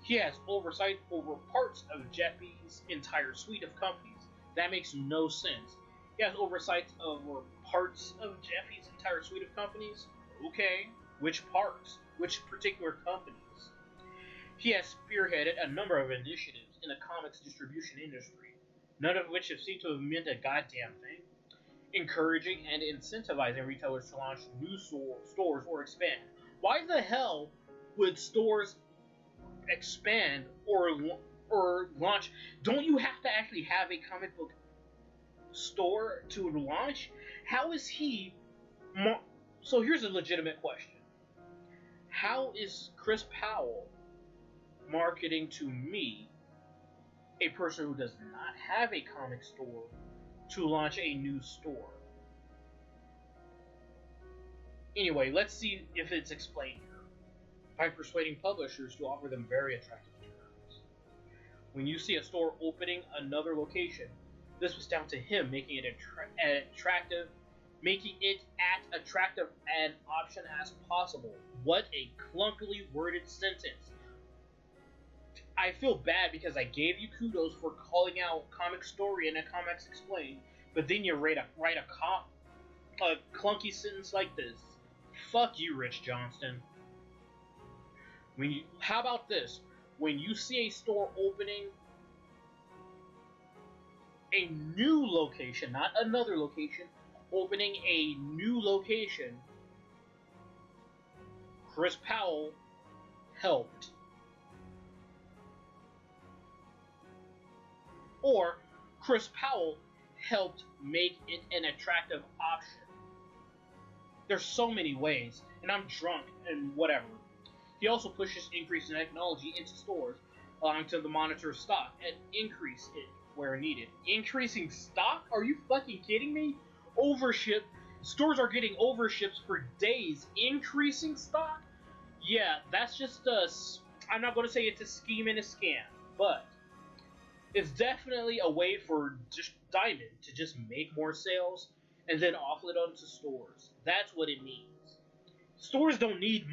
A: he has oversight over parts of Jeppy's entire suite of companies. That makes no sense. He has oversight over parts of Jeppy's entire suite of companies? Okay. Which parts? Which particular companies? He has spearheaded a number of initiatives in the comics distribution industry, none of which have seemed to have meant a goddamn thing. Encouraging and incentivizing retailers to launch new stores or expand. Why the hell would stores expand or launch? Don't you have to actually have a comic book store to launch? How is he? So here's a legitimate question: how is Chris Powell marketing to me, a person who does not have a comic store, to launch a new store? Anyway, let's see if it's explained here. By persuading publishers to offer them very attractive terms. When you see a store opening another location, this was down to him making it attractive an option as possible. What a clunkily worded sentence. I feel bad because I gave you kudos for calling out Comic Story and a Comics Explained, but then you write a clunky sentence like this. Fuck you, Rich Johnston. How about this? When you see a store opening a new location, not another location, opening a new location, Chris Powell helped. Or Chris Powell helped make it an attractive option. There's so many ways, and I'm drunk and whatever. He also pushes increase in technology into stores, allowing them to monitor stock and increase it where needed. Increasing stock? Are you fucking kidding me? Overship. Stores are getting overships for days. Increasing stock? Yeah, that's just I'm not going to say it's a scheme and a scam, but it's definitely a way for just Diamond to just make more sales and then offload onto stores. That's what it means. Stores don't need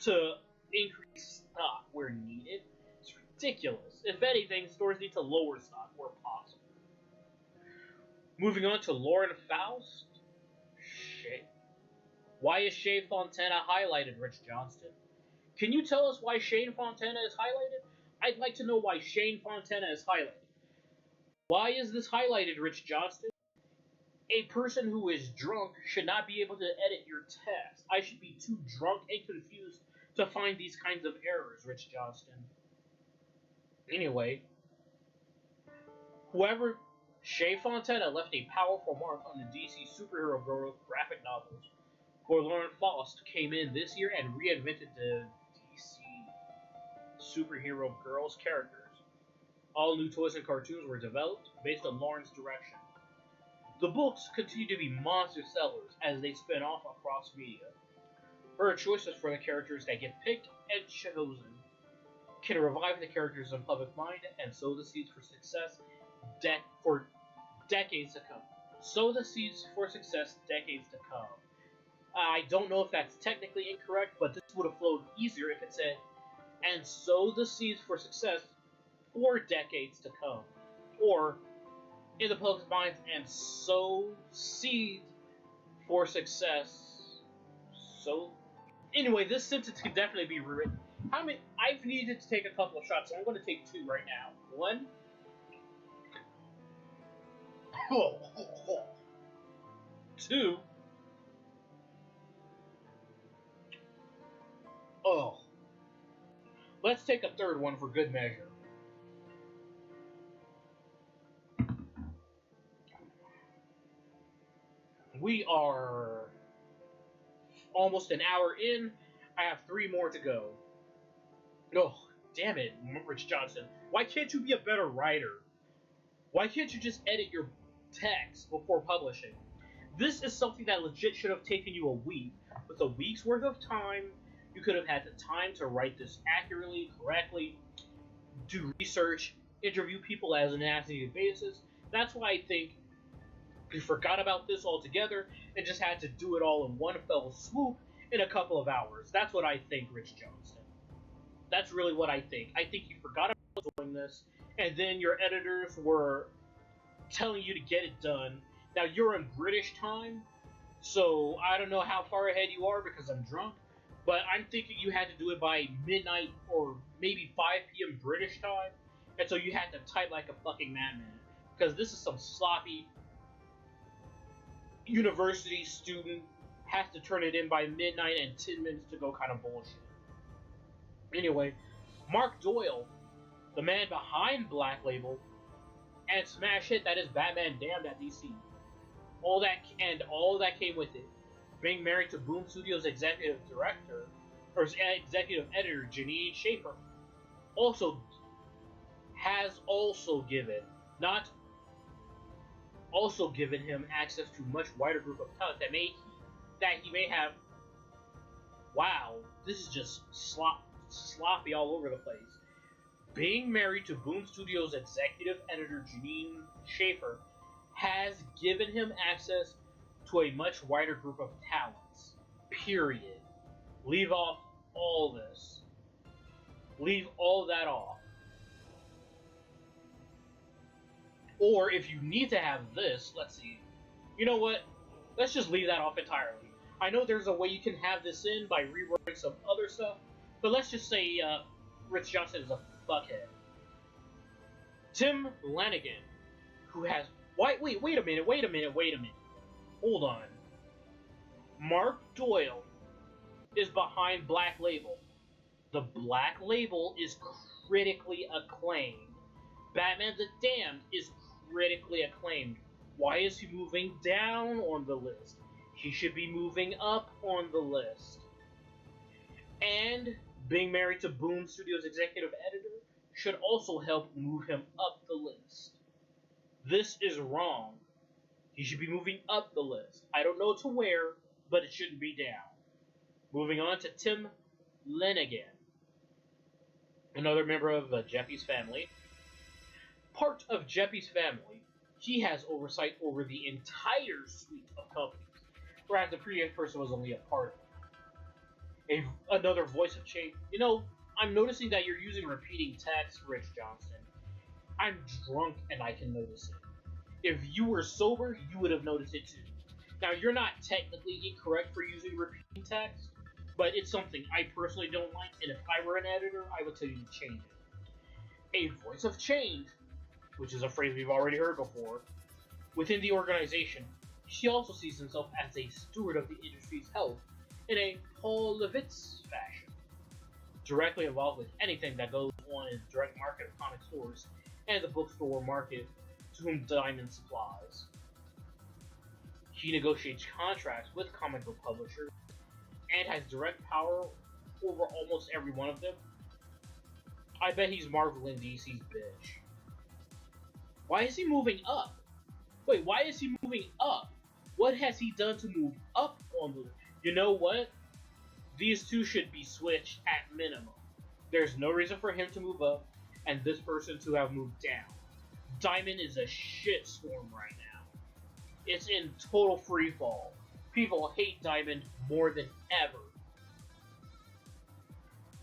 A: to increase stock where needed. It's ridiculous. If anything, stores need to lower stock where possible. Moving on to Lauren Faust. Shit. Why is Shane Fontana highlighted, Rich Johnston? Can you tell us why Shane Fontana is highlighted? I'd like to know why Shane Fontana is highlighted. Why is this highlighted, Rich Johnston? A person who is drunk should not be able to edit your text. I should be too drunk and confused to find these kinds of errors, Rich Johnston. Anyway, Shea Fontana left a powerful mark on the DC superhero graphic novels, where Lauren Faust came in this year and reinvented the DC superhero girls characters. All new toys and cartoons were developed based on Lauren's direction. The books continue to be monster sellers as they spin off across media. Her choices for the characters that get picked and chosen can revive the characters in public mind and sow the seeds for success for decades to come. Sow the seeds for success decades to come. I don't know if that's technically incorrect, but this would have flowed easier if it said, and sow the seeds for success for decades to come. Or, in the public's minds, and sow seeds for success. So, anyway, this sentence could definitely be rewritten. I've needed to take a couple of shots, so I'm going to take two right now. One. Two. Oh. Let's take a third one for good measure. We are almost an hour in. I have 3 more to go. Oh, damn it, Rich Johnston. Why can't you be a better writer? Why can't you just edit your text before publishing? This is something that legit should have taken you a week. With a week's worth of time, you could have had the time to write this accurately, correctly, do research, interview people as an as-needed basis. That's why I think you forgot about this altogether and just had to do it all in one fell swoop in a couple of hours. That's what I think, Rich Johnston. That's really what I think. I think you forgot about doing this, and then your editors were telling you to get it done. Now, you're in British time, so I don't know how far ahead you are because I'm drunk, but I'm thinking you had to do it by midnight or maybe 5 p.m. British time, and so you had to type like a fucking madman, because this is some sloppy university student has to turn it in by midnight and 10 minutes to go kind of bullshit. Anyway, Mark Doyle, the man behind Black Label, and smash hit that is Batman Damned at DC. All that came with it. Being married to Boom Studios executive director, or executive editor Janine Schaefer, given him access to much wider group of talent that he may have. Wow, this is just sloppy all over the place. Being married to Boom Studios executive editor Janine Schaefer has given him access to a much wider group of talents. Period. Leave off all this. Leave all that off. Or if you need to have this, let's see. You know what? Let's just leave that off entirely. I know there's a way you can have this in by rewriting some other stuff, but let's just say Rich Johnston is a fuckhead. Tim Lanigan, who has... Wait a minute. Hold on. Mark Doyle is behind Black Label. The Black Label is critically acclaimed. Batman the Damned is critically acclaimed. Why is he moving down on the list? He should be moving up on the list. And being married to Boom Studios executive editor should also help move him up the list. This is wrong. He should be moving up the list. I don't know to where, but it shouldn't be down. Moving on to Tim Lanigan, another member of Jeffy's family. Part of Jeffy's family, he has oversight over the entire suite of companies, whereas the previous person was only a part of it. Another voice of change. You know, I'm noticing that you're using repeating text, Rich Johnston. I'm drunk and I can notice it. If you were sober, you would have noticed it too. Now, you're not technically incorrect for using repeating text, but it's something I personally don't like, and if I were an editor, I would tell you to change it. A voice of change, which is a phrase we've already heard before, within the organization, he also sees himself as a steward of the industry's health in a Paul Levitz fashion, directly involved with anything that goes on in the direct market of comic stores and the bookstore market to whom Diamond supplies. He negotiates contracts with comic book publishers and has direct power over almost every one of them. I bet he's Marvel and DC's bitch. Why is he moving up? Wait, why is he moving up? What has he done to move up on the... You know what? These two should be switched at minimum. There's no reason for him to move up and this person to have moved down. Diamond is a shitstorm right now. It's in total freefall. People hate Diamond more than ever.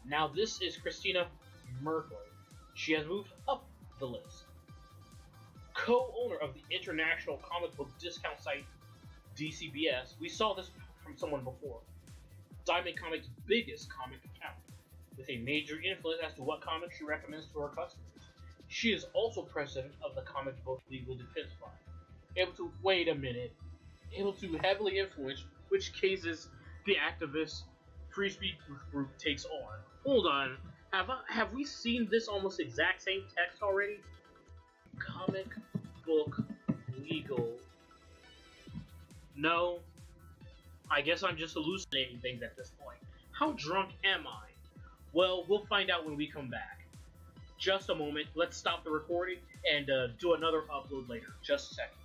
A: Now this is Christina Merkel. She has moved up the list. Co-owner of the international comic book discount site DCBS. We saw this from someone before. Diamond Comics' biggest comic account, with a major influence as to what comics she recommends to her customers. She is also president of the Comic Book Legal Defense Fund, able to heavily influence which cases the activist free speech group takes on. Hold on, have we seen this almost exact same text already? Comic Book Legal. No, I guess I'm just hallucinating things at this point. How drunk am I? Well, we'll find out when we come back. Just a moment, let's stop the recording and do another upload later. Just a second.